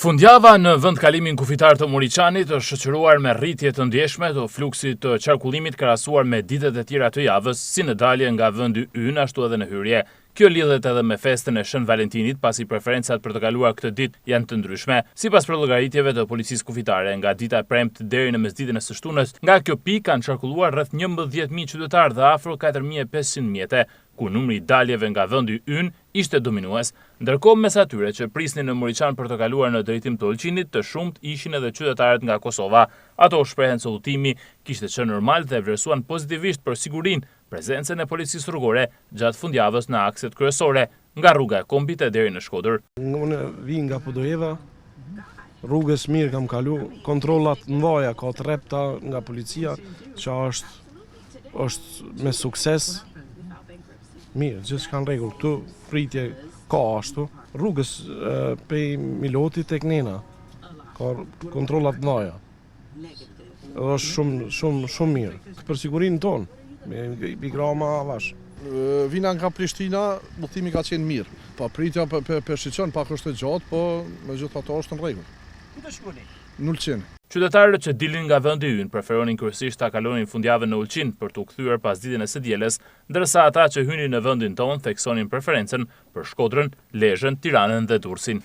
Fundjava në vendkalimin kufitar të Moriçanit është shoqëruar me rritje të ndjeshme të fluksit të qarkullimit krahasuar me ditët e tjera të javës, si në dalje nga vendi ynë ashtu edhe në hyrje. Kjo lidhet edhe me festën e Shën Valentinit, pasi preferencat për të kaluar këtë ditë janë të ndryshme. Sipas llogaritjeve të policisë kufitare, nga dita e premte deri në mesditën e së shtunës, nga kjo pikë kanë qarkulluar rreth 11.000 qytetarë dhe afro 4.500 mjete, ku numri i daljeve nga vendi ynë ishte dominues, ndërkohë mes atyre që prisnin në Moriçan për të kaluar në drejtim të Olqinit, të shumt ishin edhe qytetarët nga Kosova. Ato shprehen se udhëtimi kishte qenë normal dhe vlerësuan pozitivisht për sigurinë prezencën e policisë rrugore gjatë fundjavës në akset kryesore, nga rruga e Kombit deri në Shkodër. Unë vi nga Podojeva, rrugës mirë kam kalu, kontrollat mdoja, ka trepta nga policia, që është me sukses. Mirë, gjithë kanë rregull, këtu pritje ka ashtu. Rrugës pej Milotit tek Nena, ka kontrollat mdoja. Është shumë mirë. Për sigurinë tonë, i grama avash. Vina nga Prishtina, udhëtimi ka qenë mirë. Po pritja për shiqon pak është e gjatë, po megjithatë është në rregull. Ku të shkoni? Në Olqin. Qytetarët që dilin nga vendi ynë preferonin kryesisht ta kalonin fundjavën në Olqin për t'u kthyer pas ditën e së dielës, ndërsa ata që hynin në vendin tonë theksonin preferencën për Shkodrën, Lezhën, Tiranën dhe Durrësin.